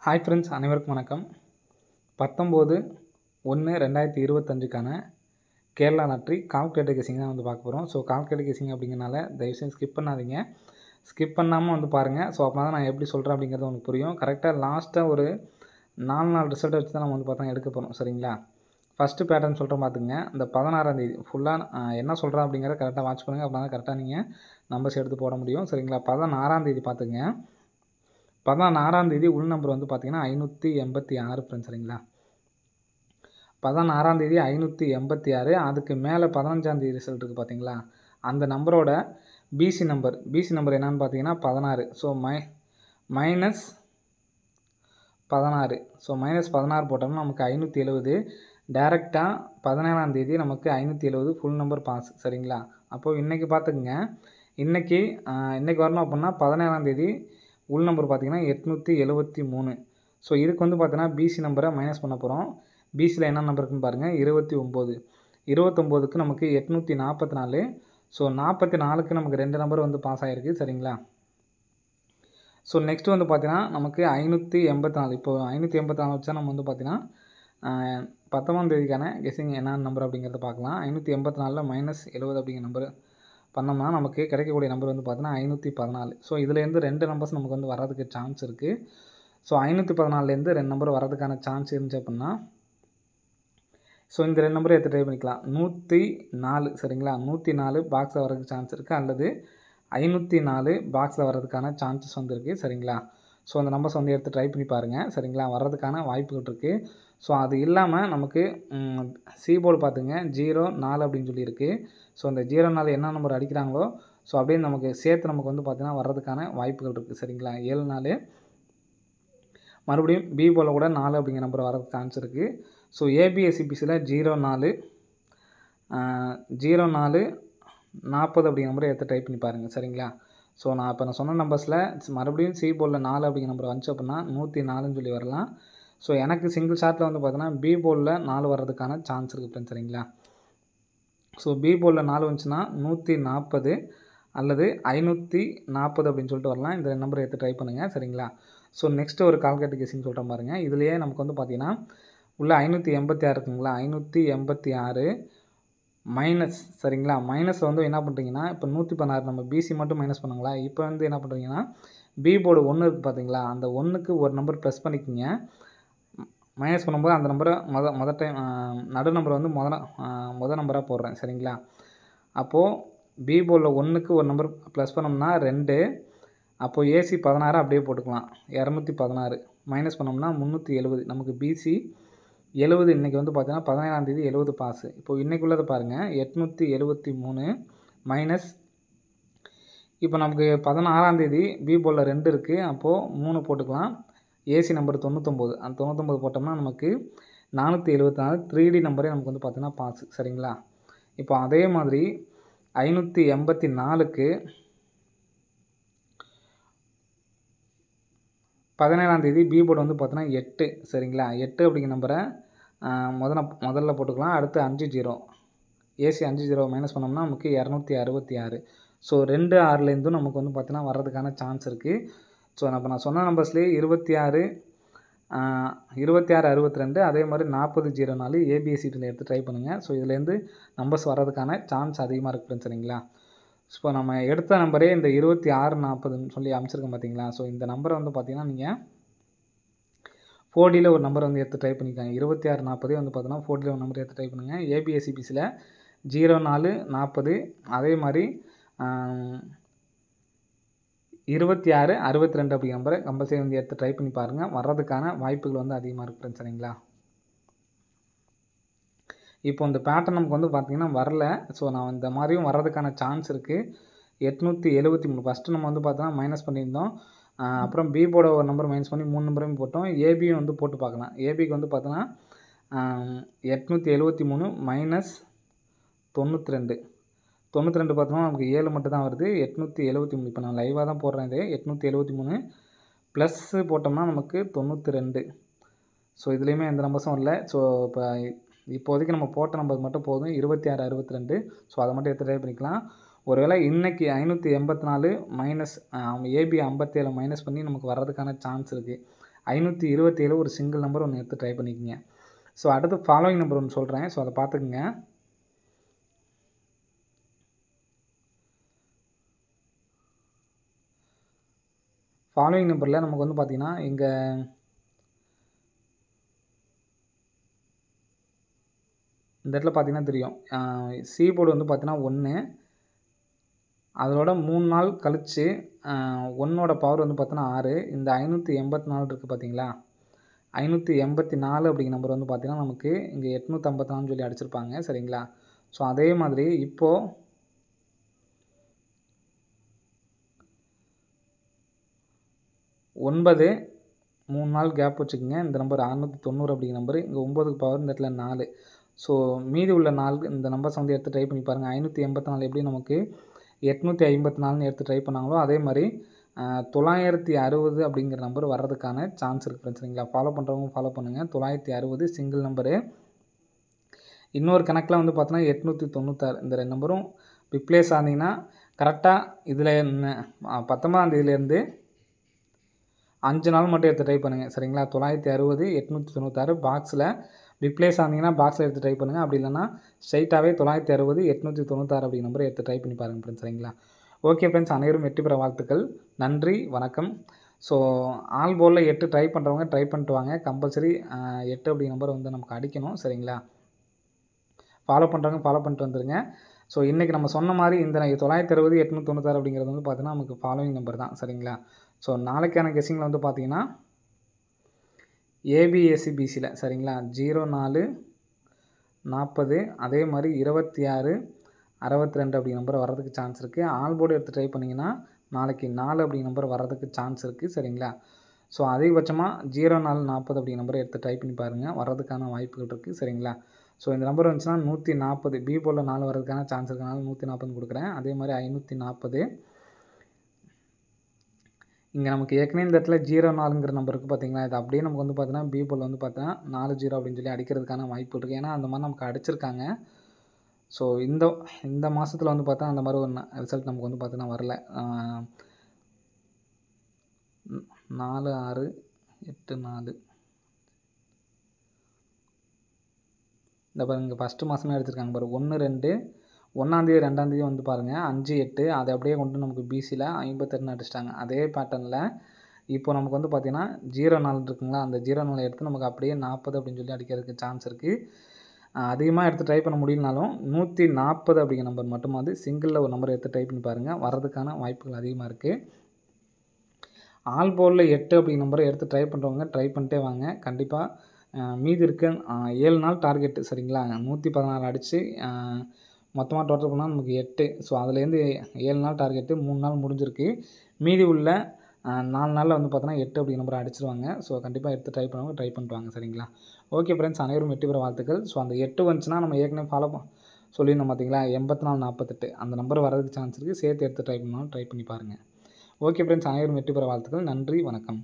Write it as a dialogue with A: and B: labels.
A: Hi friends, அனைவருக்கும் வணக்கம். 19/1/2025க்கான Kerala lottery calculator guessing தான் வந்து பார்க்க போகிறோம். ஸோ கால்குலேட்டர் கெஸிங் அப்படிங்கிறனால தயவுசெய்து ஸ்கிப் பண்ணாதீங்க. ஸ்கிப் பண்ணாமல் வந்து பாருங்கள். ஸோ அப்போ தான் நான் எப்படி சொல்கிறேன் அப்படிங்கிறது உங்களுக்கு புரியும். கரெக்டாக லாஸ்ட்டாக ஒரு 4 ரிசல்ட்டை வச்சு தான் நம்ம வந்து பார்த்தா எடுக்க போகிறோம். சரிங்களா? ஃபஸ்ட்டு பேட்டர்ன் சொல்கிறேன் பார்த்துங்க. இந்த 16ஆம் தேதி ஃபுல்லாக என்ன சொல்கிறேன் அப்படிங்கிறத கரெக்டாக வாட்ச் பண்ணுங்கள். அப்படின்னா தான் கரெக்டாக நீங்கள் நம்பர்ஸ் எடுத்து போட முடியும். சரிங்களா? 16ஆம் தேதி பார்த்துங்க. 16ஆம் தேதி உள் நம்பர் வந்து பார்த்தீங்கன்னா 586 ஃப்ரெண்ட்ஸ். சரிங்களா? 16ஆம் தேதி 586. அதுக்கு மேலே 15ஆம் தேதி ரிசல்ட் இருக்குது பார்த்தீங்களா? அந்த நம்பரோட பிசி நம்பர் என்னன்னு பார்த்தீங்கன்னா 16. So minus 16. ஸோ -16 போட்டோம்னா நமக்கு 570. டேரெக்டாக 17ஆம் தேதி நமக்கு 570 ஃபுல் நம்பர் பாஸ். சரிங்களா? அப்போது இன்றைக்கி பார்த்துக்குங்க. இன்றைக்கி வரணும் அப்படின்னா 17ஆம் தேதி உள் நம்பர் பார்த்தீங்கன்னா 873. ஸோ இதுக்கு வந்து பார்த்தீங்கன்னா பிசி நம்பரை மைனஸ் பண்ண போகிறோம். பிசியில் என்ன நம்பர் இருக்குன்னு பாருங்கள், 29. 29க்கு நமக்கு 844. ஸோ 44க்கு நமக்கு 2 நம்பர் வந்து பாஸ் ஆகிருக்கு. சரிங்களா? ஸோ நெக்ஸ்ட் வந்து பார்த்தீங்கன்னா நமக்கு 584. இப்போ 584 வச்சா நம்ம வந்து பார்த்தீங்கன்னா 19ஆம் தேதிக்கான கெஸிங் என்ன நம்பர் அப்படிங்கிறத பார்க்கலாம். 584 -70 அப்படிங்கிற நம்பர் பண்ணோம்னா நமக்கு கிடைக்கக்கூடிய நம்பர் வந்து பார்த்தீங்கன்னா 514. ஸோ இதுலேருந்து 2 நம்பர்ஸ் நமக்கு வந்து வர்றதுக்கு சான்ஸ் இருக்குது. ஸோ 514லேருந்து 2 நம்பர் வர்றதுக்கான சான்ஸ் இருந்துச்சு அப்படின்னா ஸோ இந்த 2 நம்பரை எடுத்து ட்ரை பண்ணிக்கலாம். 104. சரிங்களா? 104 பாக்ஸில் வர்றதுக்கு சான்ஸ் இருக்குது, அல்லது 504 பாக்ஸில் வர்றதுக்கான சான்சஸ் வந்து இருக்குது. சரிங்களா? ஸோ அந்த நம்பர்ஸ் வந்து எடுத்து ட்ரை பண்ணி பாருங்கள். சரிங்களா? வர்றதுக்கான வாய்ப்புகள் இருக்குது. ஸோ அது இல்லாமல் நமக்கு சி போர்டு பார்த்துங்க 04 அப்படின்னு சொல்லியிருக்கு. ஸோ அந்த 04 என்ன நம்பர் அடிக்கிறாங்களோ ஸோ அப்படியே நமக்கு சேர்த்து நமக்கு வந்து பார்த்திங்கன்னா வர்றதுக்கான வாய்ப்புகள் இருக்குது. சரிங்களா? 74. மறுபடியும் பி போல் கூட 4 அப்படிங்கிற நம்பர் வரதுக்கு சான்ஸ் இருக்குது. ஸோ ஏபிஎஸ்சிபிசியில் 04 40 அப்படிங்கிற நம்பரை எடுத்து ட்ரை பண்ணி பாருங்கள். சரிங்களா? ஸோ நான் சொன்ன நம்பர்ஸில் மறுபடியும் சி போர்டில் 4 அப்படிங்கிற நம்பர் வந்துச்சு அப்படின்னா 104ன்னு சொல்லி வரலாம். ஸோ எனக்கு சிங்கிள் ஷாட்டில் வந்து பார்த்தீங்கன்னா பி போர்டில் 4 வர்றதுக்கான சான்ஸ் இருக்குது ஃப்ரெண்ட்ஸ். சரிங்களா? ஸோ பி போர்டில் 4 வந்துச்சுன்னா 140 அல்லது 540 அப்படின்னு சொல்லிட்டு வரலாம். இந்த நம்பரை எடுத்து ட்ரை பண்ணுங்கள். சரிங்களா? ஸோ நெக்ஸ்ட்டு ஒரு கால்குலேட்டர் கெஸிங் சொல்கிறேன் பாருங்கள். இதுலேயே நமக்கு வந்து பார்த்திங்கன்னா உள்ள 586 இருக்குங்களா? 586 மைனஸ். சரிங்களா? மைனஸில் வந்து என்ன பண்ணுறீங்கன்னா இப்போ 116 நம்ம பிசி மட்டும் மைனஸ் பண்ணுங்களா? இப்போ வந்து என்ன பண்ணுறீங்கன்னா பி போர்டு 1 இருக்குது பார்த்தீங்களா? அந்த 1க்கு ஒரு நம்பர் ப்ளஸ் பண்ணிக்கிங்க. மைனஸ் பண்ணும்போது அந்த நம்பரை மொதல் டைம் நடு நம்பரை வந்து மொதல் நம்பராக போடுறேன். சரிங்களா? அப்போது பி போர்டில் 1க்கு ஒரு நம்பர் ப்ளஸ் பண்ணோம்னா 2. அப்போது ஏசி 16 அப்படியே போட்டுக்கலாம். 216 மைனஸ் பண்ணோம்னா 370. நமக்கு பிசி 70. இன்றைக்கி வந்து பார்த்தீங்கன்னா 17ஆம் தேதி 70 பாஸு. இப்போது இன்றைக்கி உள்ளதை பாருங்கள், 873 மைனஸ் இப்போ நமக்கு 16ஆம் தேதி பி போர்டில் 2 இருக்குது. அப்போது 3 போட்டுக்கலாம். AC number 99. அந்த 99 போட்டோம்னா நமக்கு 474 3D நம்பரே நமக்கு வந்து பார்த்தீங்கன்னா பாஸு. சரிங்களா? இப்போ அதே மாதிரி 584க்கு 17ஆம் தேதி பி போர்டு வந்து பார்த்தீங்கன்னா 8. சரிங்களா? 8 அப்படிங்கிற நம்பரை முதல்ல போட்டுக்கலாம். அடுத்து 50 ஏசி 50 மைனஸ் பண்ணோம்னா நமக்கு 266. ஸோ 2 6லேருந்தும் நமக்கு வந்து பார்த்தீங்கன்னா வர்றதுக்கான சான்ஸ் இருக்குது. ஸோ நான் சொன்ன நம்பர்ஸ்லேயே 26 62 அதே மாதிரி 4004 ஏபிஎஸ்சிடியில் எடுத்து ட்ரை பண்ணுங்கள். ஸோ இதுலேருந்து நம்பர்ஸ் வர்றதுக்கான சான்ஸ் அதிகமாக இருக்குது. சரிங்களா? ஸோ நம்ம எடுத்த நம்பரே இந்த 26 40ன்னு சொல்லி அமைச்சிருக்கோம் பார்த்தீங்களா? ஸோ இந்த நம்பரை வந்து பார்த்தீங்கன்னா நீங்கள் 4Dயில் ஒரு நம்பர் வந்து எடுத்து ட்ரை பண்ணிக்காங்க. 26 40 வந்து பார்த்தீங்கன்னா 4Dயில் ஒரு நம்பர் எடுத்து ட்ரை பண்ணுங்கள். ஏபிஎஸ்சிபிசியில் 04 40 அதே மாதிரி 26 62 அப்படிங்கிற நம்பரை கம்பல்சரி வந்து எடுத்து ட்ரை பண்ணி பாருங்கள். வர்றதுக்கான வாய்ப்புகள் வந்து அதிகமாக இருக்குது. சரிங்களா? இப்போ இந்த பேட்டர்ன் நமக்கு வந்து பார்த்திங்கன்னா வரல. ஸோ நான் இந்த மாதிரியும் வர்றதுக்கான சான்ஸ் இருக்குது. 873 ஃபஸ்ட்டு நம்ம வந்து பார்த்தோன்னா மைனஸ் பண்ணியிருந்தோம். அப்புறம் பி போர்டை ஒரு நம்பர் மைனஸ் பண்ணி 3 நம்பரையும் போட்டோம். ஏபியும் வந்து போட்டு பார்க்கலாம். ஏபிக்கு வந்து பார்த்தோன்னா 873 மைனஸ் 92 பார்த்தோம்னா நமக்கு 7 மட்டும் தான் வருது. 873. இப்போ நான் லைவாக தான் போடுறேன். இது 873 ப்ளஸ்ஸு போட்டோம்னா நமக்கு 92. ஸோ இதுலேயுமே எந்த நம்பர்ஸும் வரல. ஸோ இப்போதைக்கு நம்ம போட்ட நம்பர் மட்டும் போதும், 26 62. ஸோ அதை மட்டும் எடுத்து ட்ரை பண்ணிக்கலாம். ஒருவேளை இன்றைக்கி 584 மைனஸ் ஏபி 57 மைனஸ் பண்ணி நமக்கு வர்றதுக்கான சான்ஸ் இருக்குது. 527 ஒரு சிங்கிள் நம்பர் ஒன்று எடுத்து ட்ரை பண்ணிக்கோங்க. ஸோ அடுத்து ஃபாலோயிங் நம்பர் ஒன்று சொல்கிறேன். ஸோ அதை பார்த்துக்குங்க. ஃபாலோயிங் நம்பரில் நமக்கு வந்து பார்த்திங்கன்னா இங்கே இந்த இடத்துல பார்த்திங்கன்னா தெரியும். சி போர்டு வந்து பார்த்திங்கன்னா 1, அதோட 3 நாள் கழித்து 1ஓட பவர் வந்து பார்த்தோன்னா 6. இந்த 584 இருக்குது பார்த்தீங்களா, 584 அப்படிங்கிற நம்பர் வந்து பார்த்திங்கன்னா நமக்கு இங்கே 854 சொல்லி அடிச்சிருப்பாங்க. சரிங்களா. ஸோ அதே மாதிரி இப்போது 9 3 நாள் கேப் வச்சுக்கோங்க. இந்த நம்பர் 690 அப்படிங்கிற நம்பர் இங்கே 9க்கு பவர் இந்த இடத்துல 4. ஸோ மீதி உள்ள 4 இந்த நம்பர்ஸ் வந்து எடுத்து ட்ரை பண்ணி பாருங்கள். 584 எப்படி நமக்கு 854ன்னு எடுத்து ட்ரை பண்ணாங்களோ அதே மாதிரி 960 அப்படிங்கிற நம்பர் வர்றதுக்கான சான்ஸ் இருக்குது ஃப்ரெண்ட்ஸ். சரிங்களா. ஃபாலோ பண்ணுறவங்க ஃபாலோ பண்ணுங்கள். 960 சிங்கிள் நம்பரு. இன்னொரு கணக்கில் வந்து பார்த்தோன்னா 896 இந்த 2 நம்பரும் ரிப்ளேஸ் ஆனீங்கன்னா கரெக்டாக இதில் 19ஆம் தேதியிலேருந்து 5 நாள் மட்டும் எடுத்து ட்ரை பண்ணுங்கள். சரிங்களா. 960 896 பாக்ஸில் ரிப்ளேஸ் ஆனீங்கன்னா பாக்ஸில் எடுத்து ட்ரை பண்ணுங்கள். அப்படி இல்லைனா ஸ்ட்ரைட்டாகவே 960 896 அப்படிங்கிற நம்பரை எடுத்து ட்ரை பண்ணி பாருங்கள் ஃப்ரெண்ட்ஸ். சரிங்களா. ஓகே ஃப்ரெண்ட்ஸ், அனைவரும் வெற்றி பெற வாழ்த்துக்கள். நன்றி, வணக்கம். ஸோ ஆல் போலில் 8 ட்ரை பண்ணுறவங்க ட்ரை பண்ணிட்டு வாங்க. கம்பல்சரி 8 அப்படிங்கிற நம்பர் வந்து நமக்கு அடிக்கணும். சரிங்களா. ஃபாலோ பண்ணுறவங்க ஃபாலோ பண்ணிட்டு வந்துடுங்க. ஸோ இன்றைக்கி நம்ம சொன்ன மாதிரி இந்த 960 896 அப்படிங்கிறது வந்து பார்த்திங்கன்னா நமக்கு ஃபாலோயிங் நம்பர் தான். சரிங்களா. ஸோ நாளைக்கான கெஸ்ஸிங்கில் வந்து பார்த்திங்கன்னா ஏபிஎஸ்சிபிசியில் சரிங்களா 04 40 அதே மாதிரி 26 62 அப்படிங்கிற நம்பர் வர்றதுக்கு சான்ஸ் இருக்குது. ஆல் போர்டு எடுத்து ட்ரை பண்ணிங்கன்னா நாளைக்கு 4 அப்படிங்கிற நம்பர் வர்றதுக்கு சான்ஸ் இருக்குது. சரிங்களா. ஸோ அதிகபட்சமாக 04 40 அப்படிங்கிற நம்பரை எடுத்து ட்ரை பண்ணி பாருங்கள், வர்றதுக்கான வாய்ப்புகள் இருக்குது. சரிங்களா. ஸோ இந்த நம்பர் வந்துச்சுன்னா 140 பி போர்டில் 4 வர்றதுக்கான சான்ஸ் இருக்கனால 140 கொடுக்குறேன். அதே மாதிரி 540 இங்கே நமக்கு ஏற்கனவே இந்த இடத்துல 04ங்கிற நம்பர் இருக்குது பார்த்தீங்களா, இது அப்படியே நமக்கு வந்து பார்த்தீங்கன்னா பி போல் வந்து பார்த்தீங்கன்னா 40 அப்படின்னு சொல்லி அடிக்கிறதுக்கான வாய்ப்பு இருக்குது. ஏன்னா அந்த மாதிரி நமக்கு அடிச்சிருக்காங்க. ஸோ இந்த மாதத்தில் வந்து பார்த்தா அந்த மாதிரி ஒரு ரிசல்ட் நமக்கு வந்து பார்த்தீங்கன்னா வரல. 4 6 8 4 இந்த பாருங்க, இங்கே ஃபஸ்ட்டு மாதமே எடுத்திருக்காங்க பாரு. 1 2 1ஆந்தேதி 2ஆந்தேதி வந்து பாருங்கள் 5 8 அதை அப்படியே கொண்டு நமக்கு பிசியில் 52 அடிச்சிட்டாங்க. அதே பேட்டர்னில் இப்போ நமக்கு வந்து பார்த்திங்கன்னா 04 இருக்குங்களா, அந்த 04 எடுத்து நமக்கு அப்படியே 40 அப்படின்னு சொல்லி அடிக்கிறதுக்கு சான்ஸ் இருக்குது. அதிகமாக எடுத்து ட்ரை பண்ண முடியலனாலும் 140 அப்படிங்கிற நம்பர் மட்டுமாவது சிங்கிளில் ஒரு நம்பர் எடுத்து ட்ரை பண்ணி பாருங்கள், வர்றதுக்கான வாய்ப்புகள் அதிகமாக இருக்குது. ஆல் போலில் 8 அப்படிங்கிற நம்பரை எடுத்து ட்ரை பண்ணுறவங்க ட்ரை பண்ணிட்டே வாங்க. கண்டிப்பாக மீதி இருக்க 7 நாள் டார்கெட்டு. சரிங்களா. 116 அடித்து மொத்தமாக டோட்டல் பண்ணால் நமக்கு 8. ஸோ அதுலேருந்து 7 நாள் டார்கெட்டு 3 நாள் முடிஞ்சிருக்கு. மீதி உள்ள 4 நாளில் வந்து பார்த்தோன்னா 8 அப்படிங்கிற நம்பரை அடிச்சிருவாங்க. ஸோ கண்டிப்பாக எடுத்து ட்ரை பண்ணுவாங்க, ட்ரை பண்ணிட்டு வாங்க. சரிங்களா. ஓகே ஃப்ரெண்ட்ஸ், அனைவரும் வெற்றி பெற வாழ்த்துக்கள். ஸோ அந்த 8 வந்துச்சுன்னா நம்ம ஏற்கனவே ஃபாலோ சொல்லியிருந்தோம் பார்த்தீங்களா, 84 48 அந்த நம்பர் வரதுக்கு சான்ஸ் இருக்குது. சேர்த்து எடுத்து ட்ரை பண்ணாலும் ட்ரை பண்ணி பாருங்கள். ஓகே ஃப்ரெண்ட்ஸ், அனைவரும் வெற்றி பெற வாழ்த்துக்கள். நன்றி, வணக்கம்.